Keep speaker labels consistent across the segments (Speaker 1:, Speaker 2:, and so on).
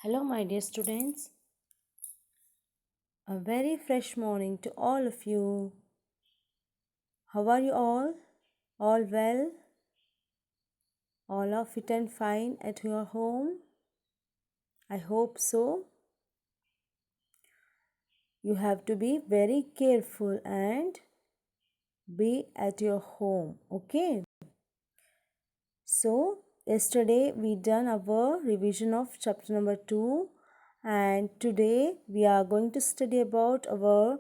Speaker 1: Hello, my dear students. A very fresh morning to all of you. How are you all? All well? All are fit and fine at your home? I hope so. You have to be very careful and be at your home, okay? So, yesterday we done our revision of chapter number 2 and today we are going to study about our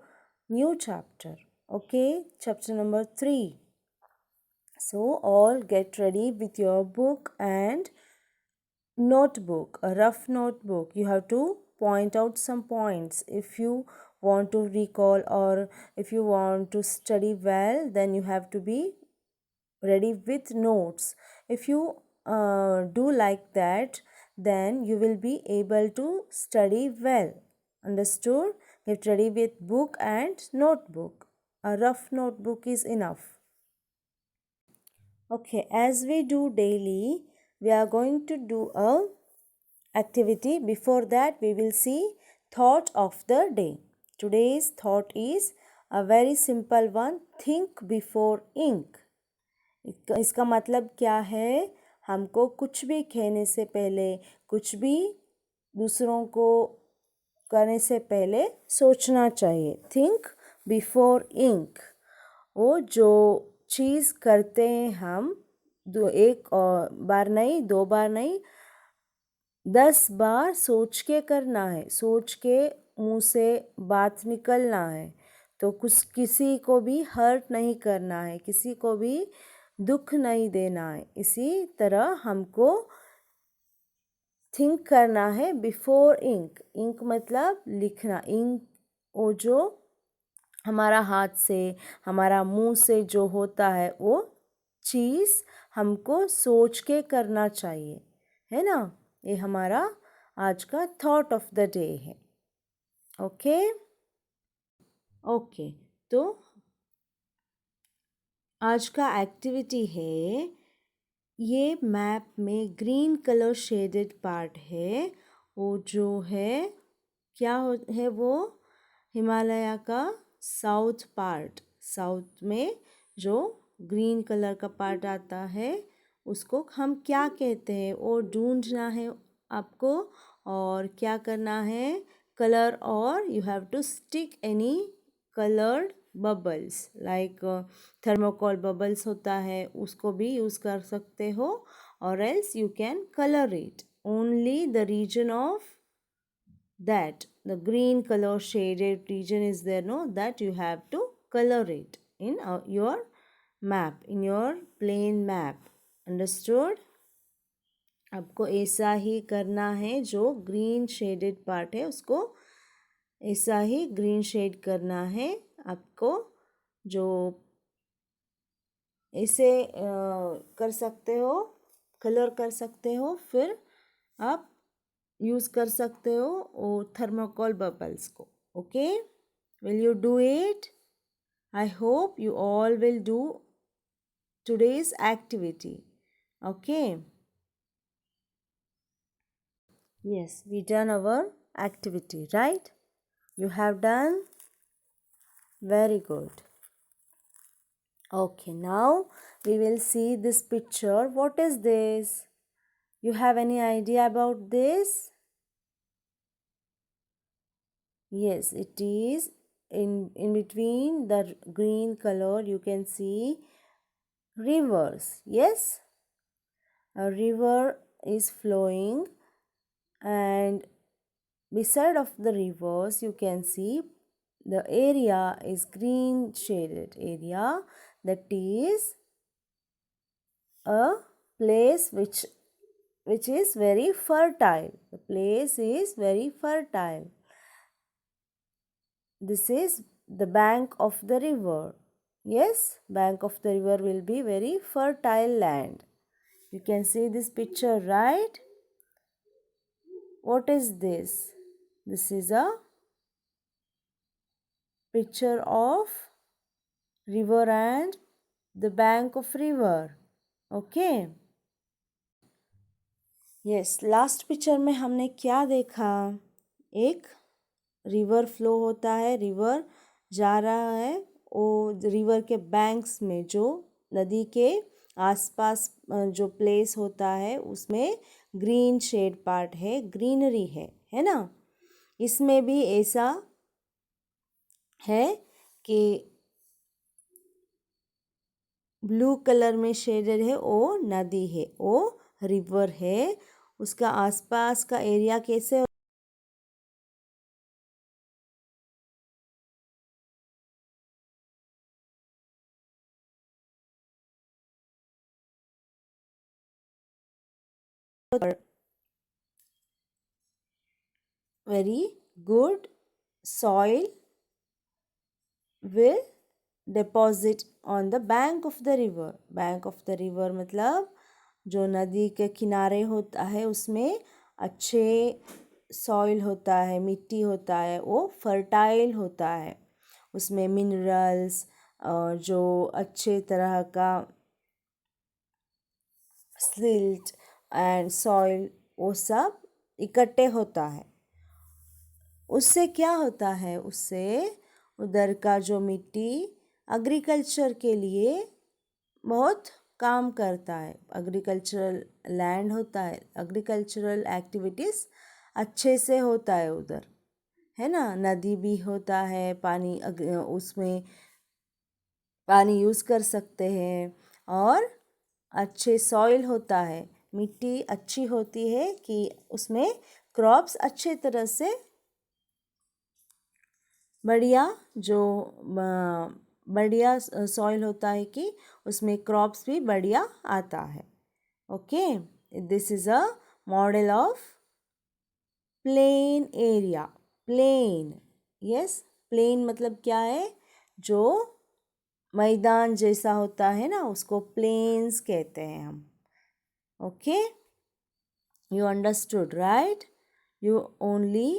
Speaker 1: new chapter, okay? Chapter number 3. So, all get ready with your book and notebook, a rough notebook. You have to point out some points. If you want to recall or if you want to study well, then you have to be ready with notes. If you do like that, then you will be able to study well. Understood? Get ready with book and notebook. A rough notebook is enough. Okay, as we do daily, we are going to do a activity. Before that, we will see thought of the day. Today's thought is a very simple one. Think before ink. इसका मतलब क्या है? हमको कुछ भी कहने से पहले, कुछ भी दूसरों को करने से पहले सोचना चाहिए. Think before ink. वो जो चीज़ करते हैं हम एक बार नहीं, 2 बार नहीं, 10 बार सोच के करना है. सोच के मुंह से बात निकलना है. तो कुछ किसी को भी हर्ट नहीं करना है, किसी को भी दुख नहीं देना है. इसी तरह हमको थिंक करना है बिफोर इंक. इंक मतलब लिखना. इंक वो जो हमारा हाथ से, हमारा मुंह से जो होता है वो चीज़ हमको सोच के करना चाहिए, है ना? ये हमारा आज का थॉट ऑफ द डे है. ओके ओके, तो आज का एक्टिविटी है, ये मैप में ग्रीन कलर शेडेड पार्ट है. वो जो है क्या है? वो हिमालय का साउथ पार्ट. साउथ में जो ग्रीन कलर का पार्ट आता है उसको हम क्या कहते हैं? वो ढूंढना है आपको. और क्या करना है? कलर. और you have to stick any coloured bubbles. Like thermocol bubbles होता है, उसको भी यूज़ कर सकते हो. और else you can colour it only the region of that the green color shaded region is there, no, that you have to color it in your map, in your plain map. Understood? आपको ऐसा ही करना है. जो green shaded part है उसको ऐसा ही green shade करना है आपको. जो ऐसे कर सकते हो, कलर कर सकते हो, फिर आप यूज़ कर सकते हो वो थर्मोकोल बबल्स को. Okay, will you do it? I hope you all will do today's activity. Okay, yes, we done our activity, right? You have done very good. Okay, now we will see this picture. What is this? You have any idea about this? Yes, it is in between the green color you can see rivers. Yes, a river is flowing and beside of the rivers you can see the area is green shaded area. That is a place which is very fertile. The place is very fertile. This is the bank of the river. Yes, bank of the river will be very fertile land. You can see this picture, right? What is this? This is a picture of river and the bank of river. Okay. Yes, last picture में हमने क्या देखा? एक river flow होता है, river जा रहा है, वो रिवर के बैंक्स में जो नदी के आसपास जो प्लेस होता है उसमें ग्रीन शेड पार्ट है, ग्रीनरी है ना। इसमें भी ऐसा है कि ब्लू कलर में शेडेड है, वो नदी है, वो रिवर है। उसका आसपास का एरिया कैसे very good soil will deposit on the bank of the river. Bank of the river मतलब जो नदी के किनारे होता है उसमें अच्छे सॉइल होता है, मिट्टी होता है, वो फर्टाइल होता है। उसमें मिनरल्स जो अच्छे तरह का सिल्ट एंड सॉइल वो सब इकट्ठे होता है। उससे क्या होता है? उससे उधर का जो मिट्टी एग्रीकल्चर के लिए बहुत काम करता है। एग्रीकल्चरल लैंड होता है, एग्रीकल्चरल एक्टिविटीज़ अच्छे से होता है उधर, है ना। नदी भी होता है, पानी उसमें पानी यूज़ कर सकते हैं, और अच्छे सॉइल होता है, मिट्टी अच्छी होती है कि उसमें क्रॉप्स अच्छे तरह से बढ़िया जो बढ़िया सॉइल होता है कि उसमें क्रॉप्स भी बढ़िया आता है। Okay, this is a model of plain area. Plain, yes, plain मतलब क्या है? जो मैदान जैसा होता है ना, उसको प्लेन्स कहते हैं हम। Okay, you understood, right? You only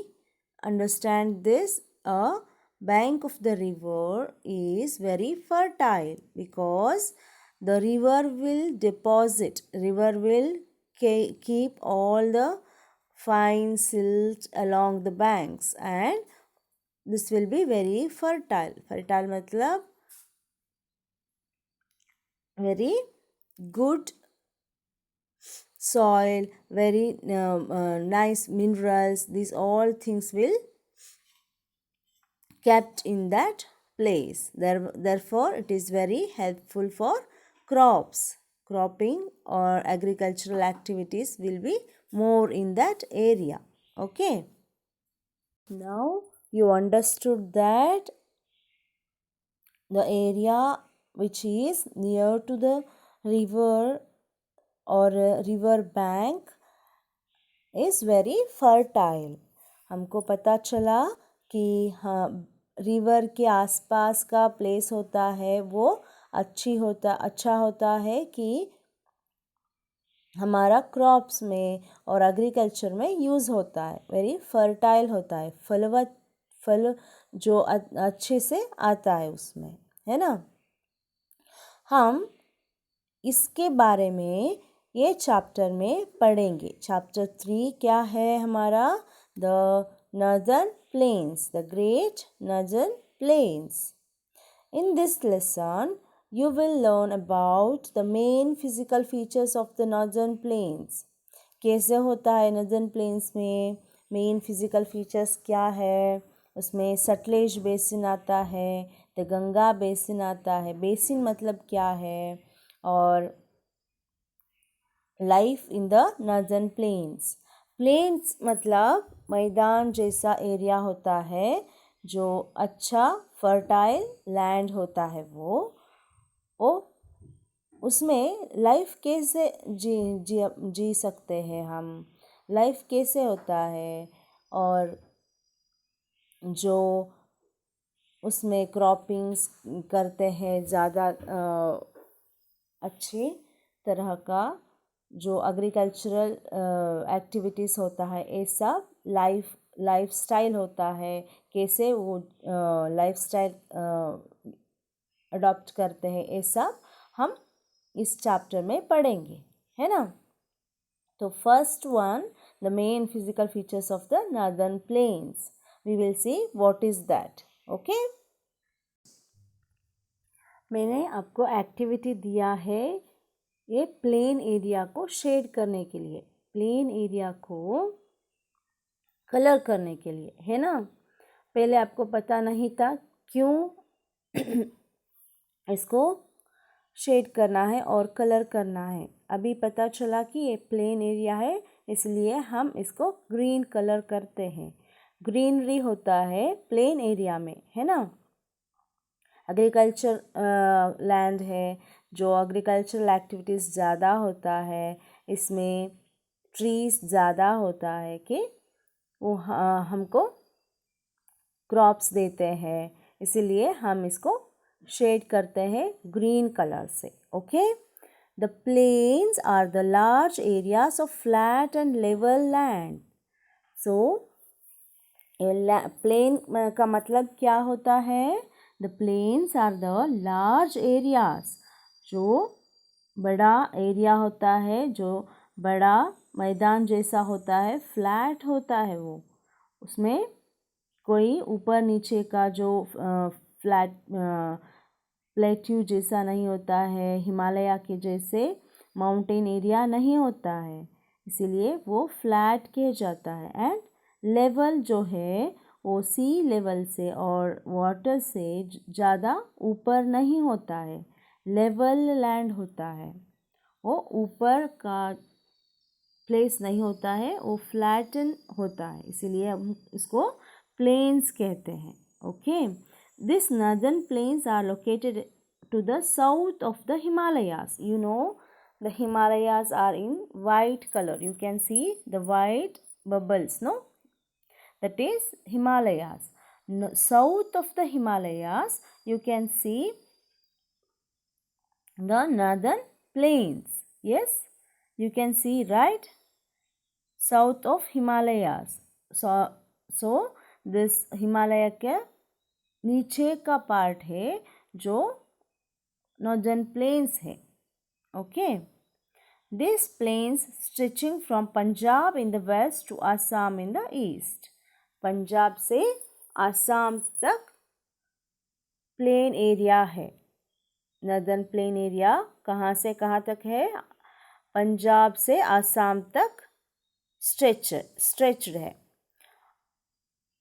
Speaker 1: understand this. A bank of the river is very fertile because the river will keep all the fine silt along the banks, and this will be very fertile. Fertile matlab very good soil, very nice minerals. These all things will kept in that place. Therefore, it is very helpful for crops. Cropping or agricultural activities will be more in that area. Okay. Now you understood that the area which is near to the river or river bank is very fertile. हमको पता चला कि हाँ, river के आसपास का place होता है वो अच्छा होता है कि हमारा क्रॉप्स में और एग्रीकल्चर में यूज़ होता है। वेरी फर्टाइल होता है, फल जो अच्छे से आता है उसमें, है ना। हम इसके बारे में ये चैप्टर में पढ़ेंगे। चैप्टर 3 क्या है हमारा? The northern planes, the great northern plains. In this lesson, you will learn about the main physical features of the northern plains. कैसे होता है नॉर्दर्न प्लेन्स में? मेन फिजिकल फीचर्स क्या है? उसमें सतलेज बेसिन आता है, द गंगा बेसिन आता है। बेसिन मतलब क्या है? और life in the northern plains. Plains मतलब मैदान जैसा एरिया होता है, जो अच्छा फर्टाइल लैंड होता है। वो उसमें लाइफ कैसे जी सकते हैं हम? लाइफ कैसे होता है? और जो उसमें क्रॉपिंग्स करते हैं, ज़्यादा अच्छी तरह का जो एग्रीकल्चरल एक्टिविटीज़ होता है, ये सब लाइफ स्टाइल होता है। कैसे वो लाइफ स्टाइल अडॉप्ट करते हैं, ये सब हम इस चैप्टर में पढ़ेंगे, है ना। तो first one, the main physical features of the northern plains. We will see what is that. Okay? मैंने आपको एक्टिविटी दिया है ये प्लेन एरिया को शेड करने के लिए, प्लेन एरिया को कलर करने के लिए, है ना। पहले आपको पता नहीं था क्यों इसको शेड करना है और कलर करना है। अभी पता चला कि ये प्लेन एरिया है, इसलिए हम इसको ग्रीन कलर करते हैं। ग्रीनरी होता है प्लेन एरिया में, है ना। एग्रीकल्चर लैंड है, जो एग्रीकल्चरल एक्टिविटीज़ ज़्यादा होता है, इसमें ट्रीज ज़्यादा होता है कि वो हमको क्रॉप्स देते हैं, इसीलिए हम इसको शेड करते हैं ग्रीन कलर से। Okay, the plains are the large areas of flat and level land. So plain का मतलब क्या होता है? The plains are the large areas, जो बड़ा एरिया होता है, जो बड़ा मैदान जैसा होता है, फ्लैट होता है वो, उसमें कोई ऊपर नीचे का जो फ्लैट प्लेट्यू जैसा नहीं होता है, हिमालय के जैसे माउंटेन एरिया नहीं होता है, इसीलिए वो फ्लैट कहा जाता है। एंड लेवल जो है वो सी लेवल से और वाटर से ज़्यादा ऊपर नहीं होता है, लेवल लैंड होता है, वो ऊपर का प्लेस नहीं होता है, वो फ्लैटन होता है, इसीलिए हम इसको प्लेन्स कहते हैं। Okay, this northern plains are located to the south of the Himalayas. You know the Himalayas are in white colour, you can see the white bubbles, no, that is Himalayas. South of the Himalayas you can see the northern plains. Yes, you can see, right? South of Himalayas. So this Himalaya के नीचे का part है जो northern plains है। Okay, These plains stretching from Punjab in the west to Assam in the east. Punjab से आसाम तक plain area है। Northern plain area कहाँ से कहाँ तक है? पंजाब से आसाम तक स्ट्रेच्ड है।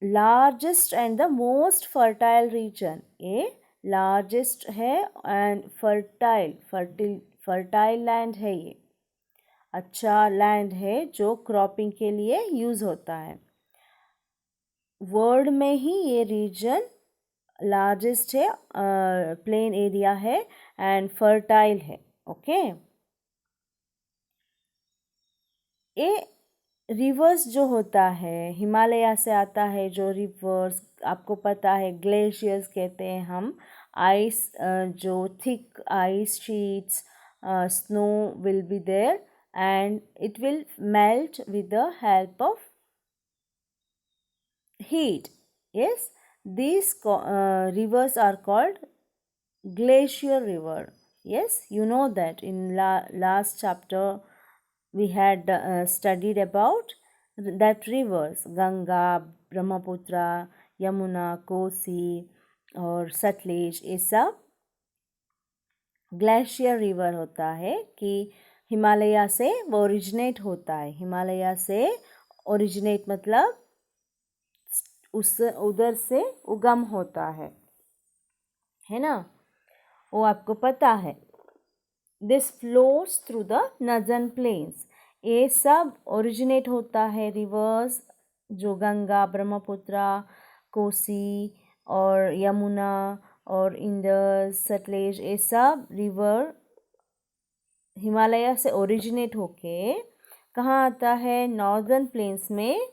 Speaker 1: Largest and the most fertile reason, ये लार्जेस्ट है एंड फर्टाइल लैंड है, ये अच्छा लैंड है जो क्रॉपिंग के लिए यूज़ होता है। वर्ल्ड में ही ये रीजन लार्जेस्ट है, प्लेन एरिया है एंड फर्टाइल है। ओके, ये रिवर्स जो होता है हिमालय से आता है, जो रिवर्स आपको पता है ग्लेशियर्स कहते हैं हम। आइस, जो thick ice sheets, snow will be there and it will melt with the help of heat. Yes, these rivers are called glacier river. Yes, you know that in last chapter we had studied about that rivers, Ganga, Brahmaputra, Yamuna, Kosi और सतलेज, ये सब glacier river होता है कि हिमालय से वो originate होता है। हिमालय से ओरिजिनेट मतलब उस उधर से उगम होता है ना, वो आपको पता है। This flows through the northern planes, ये सब ओरिजिनेट होता है रिवर्स, जो गंगा, ब्रह्मपुत्र, कोसी और यमुना और इंदस, सतलेज, ये सब रिवर हिमालय से ओरिजिनेट होके कहाँ आता है? नॉर्दर्न प्लेन्स में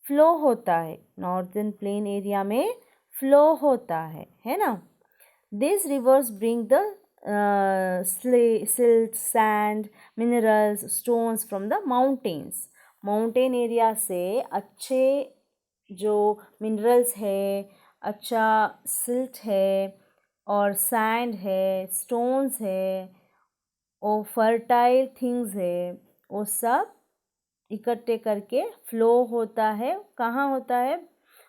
Speaker 1: फ्लो होता है, नॉर्दर्न प्लेन एरिया में फ्लो होता है ना। This reverse bring the silt, sand, minerals, stones from the mountains. Mountain area से अच्छे जो मिनरल्स है, अच्छा सिल्ट है और सैंड है, स्टोन्स है और फर्टाइल थिंग्स है, वो सब इकट्ठे करके फ्लो होता है, कहाँ होता है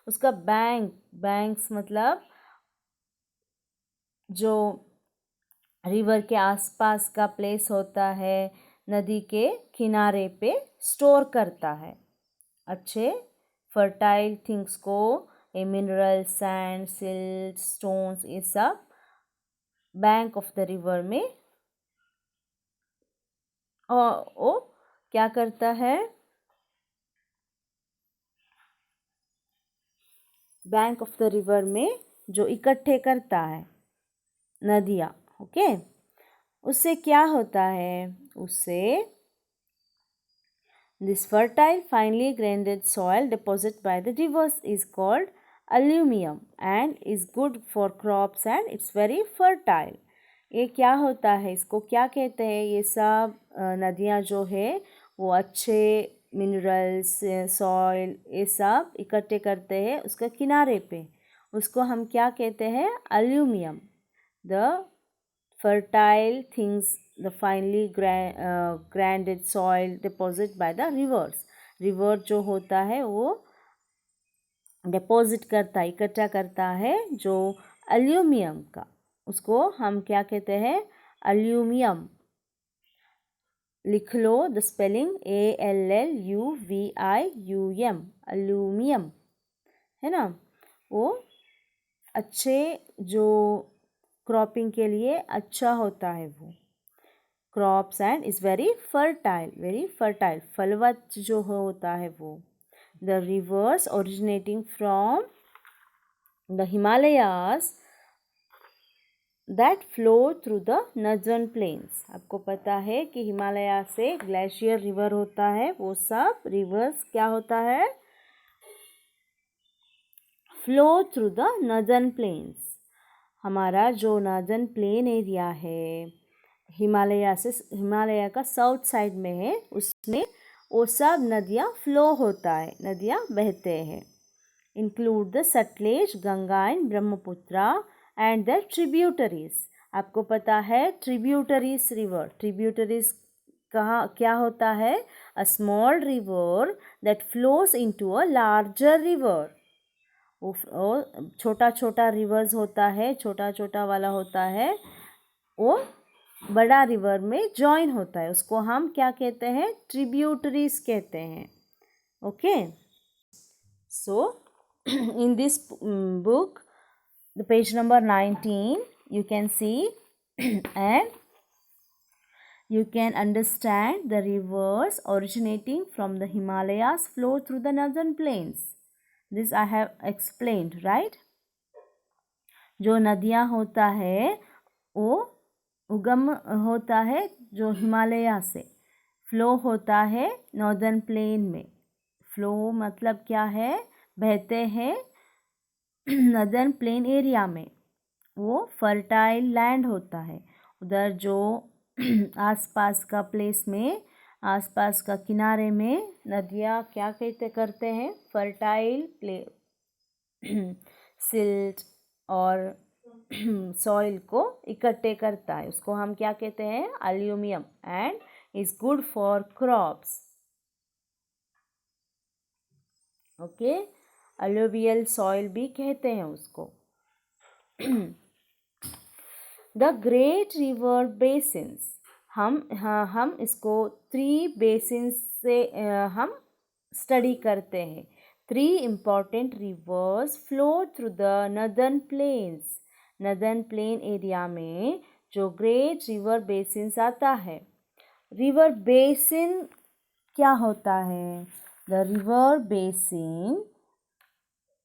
Speaker 1: उसका बैंक्स मतलब जो रिवर के आसपास का प्लेस होता है, नदी के किनारे पे स्टोर करता है अच्छे फर्टाइल थिंग्स को, ये मिनरल सैंड सिल्ट स्टोन्स, ये सब बैंक ऑफ द रिवर में और वो क्या करता है, बैंक ऑफ द रिवर में जो इकट्ठे करता है नदियाँ, ओके। उससे क्या होता है, उससे this fertile finely grained soil deposited by the rivers is called alluvium and is good for crops and it's very fertile। ये क्या होता है, इसको क्या कहते हैं, ये सब नदियाँ जो है वो अच्छे मिनरल्स सॉइल ये सब इकट्ठे करते हैं उसका किनारे पे, उसको हम क्या कहते हैं, alluvium। the fertile things, the finely grinded soil deposit by the rivers। River जो होता है वो डिपॉजिट करता है, इकट्ठा करता है जो एल्यूमियम का, उसको हम क्या कहते हैं, एल्यूमियम। लिख लो द स्पेलिंग ALLUVIUM, एल्यूमियम है ना। वो अच्छे जो क्रॉपिंग के लिए अच्छा होता है वो crops and is very fertile, फलवत जो होता है वो। The rivers originating from the Himalayas that flow through the northern plains. आपको पता है कि हिमालय से ग्लेशियर रिवर होता है, वो सब रिवर्स क्या होता है, flow through the northern plains. हमारा जो नर्दर्न प्लेन एरिया है हिमालय का साउथ साइड में है, उसमें वो सब नदियाँ फ्लो होता है, नदियाँ बहते हैं। Include the Sutlej, Ganga and Brahmaputra and the tributaries. आपको पता है ट्रिब्यूटरीज रिवर, ट्रिब्यूटरीज कहाँ क्या होता है, a small river that flows into a larger river. वो छोटा छोटा रिवर्स होता है, छोटा छोटा वाला होता है, वो बड़ा रिवर में जॉइन होता है, उसको हम क्या कहते हैं, ट्रिब्यूटरीज कहते हैं, okay. So in this book the page number 19 you can see and you can understand the rivers originating from the Himalayas flow through the northern plains. This I have explained, right? जो नदियाँ होता है वो उगम होता है जो हिमालय से, flow होता है नॉर्दर्न प्लेन में। फ्लो मतलब क्या है, बहते हैं नॉर्दर्न प्लेन एरिया में, वो फर्टाइल लैंड होता है उधर, जो आसपास का प्लेस में, आसपास का किनारे में नदियाँ क्या कहते करते हैं, फर्टाइल प्ले सिल्ट और सॉइल को इकट्ठे करता है, उसको हम क्या कहते हैं, alluvium and is good for crops, okay. Alluvial soil भी कहते हैं उसको। द ग्रेट रिवर बेसिन्स, हम इसको 3 बेसिन्स से हम स्टडी करते हैं। 3 important rivers flow through the northern plains. Northern plain area में जो ग्रेट रिवर बेसिन्स आता है। रिवर बेसिन क्या होता है, the river basin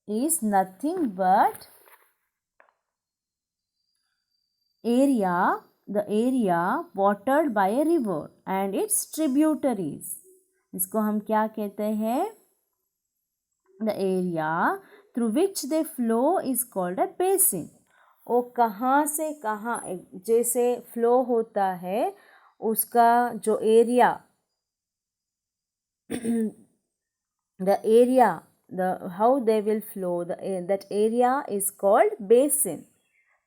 Speaker 1: is nothing but the area watered by a river and its tributaries। इसको हम क्या कहते हैं, the area through which they flow is called a basin। वो कहाँ से कहाँ जैसे फ्लो होता है उसका जो area how they will flow, that area is called basin।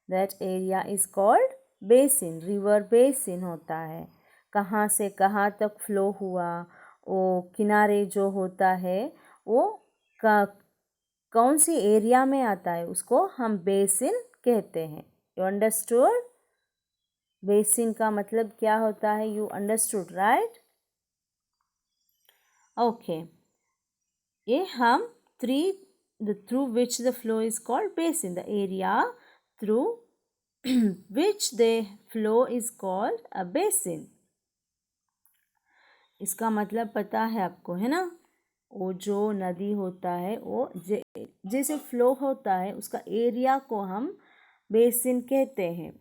Speaker 1: That area is called basin, river basin होता है। कहाँ से कहाँ तक फ्लो हुआ वो किनारे जो होता है वो कौन सी एरिया में आता है उसको हम बेसिन कहते हैं। You understood? बेसिन का मतलब क्या होता है? You understood right? ओके, ये हम through which the flow is called basin, the area through which the flow is called a basin. इसका मतलब पता है आपको, है ना? वो जो नदी होता है वो जैसे फ्लो होता है उसका एरिया को हम बेसिन कहते हैं।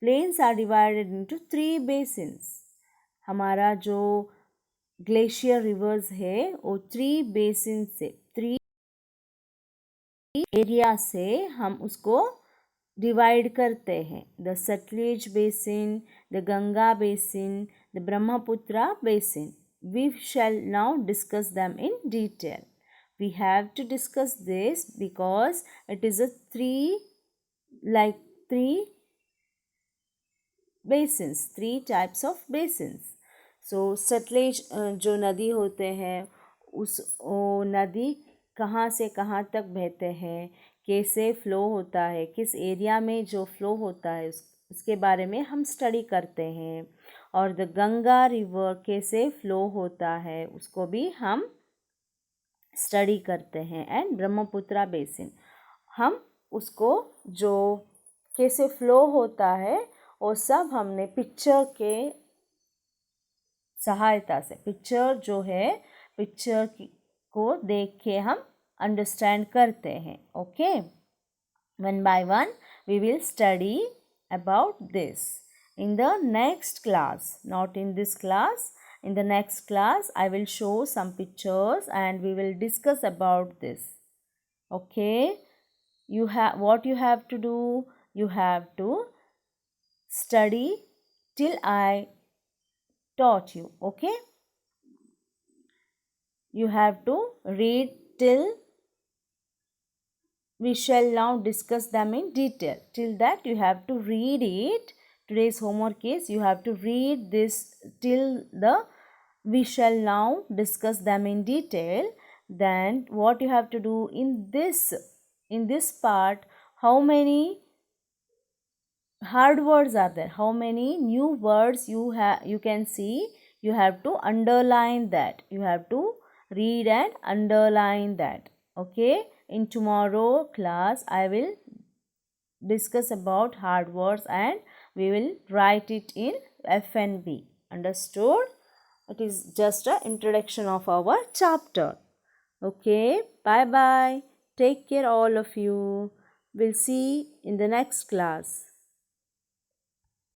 Speaker 1: Plains are divided into 3 basins. हमारा जो ग्लेशियर रिवर्स है वो 3 बेसिन से, 3 एरिया से हम उसको डिवाइड करते हैं। The Sutlej basin, the Ganga basin, the Brahmaputra basin. We shall now discuss them in detail. We have to discuss this because it is a three basins, 3 types of basins. So सतलेज जो नदी होते हैं वो नदी कहाँ से कहाँ तक बहते हैं, कैसे फ़्लो होता है, किस एरिया में जो फ़्लो होता है उसके बारे में हम स्टडी करते हैं। और द गंगा रिवर कैसे फ़्लो होता है उसको भी हम स्टडी करते हैं। एंड ब्रह्मपुत्रा बेसिन हम उसको जो कैसे फ़्लो होता है वो सब हमने पिक्चर के सहायता से, पिक्चर जो है पिक्चर को देख के हम अंडरस्टैंड करते हैं। Okay, one by one we will study about this in the next class, not in this class. In the next class I will show some pictures and we will discuss about this. Okay, what you have to do, you have to study till I taught you. Okay, you have to read till we shall now discuss them in detail. Till that you have to read it. Today's homework is you have to read this till the we shall now discuss them in detail. Then what you have to do in this part, how many hard words are there, how many new words you can see, you have to underline that, you have to read and underline that. Okay, in tomorrow class I will discuss about hard words and we will write it in FNB. Understood? It is just an introduction of our chapter. Okay, bye bye. Take care all of you. We'll see in the next class.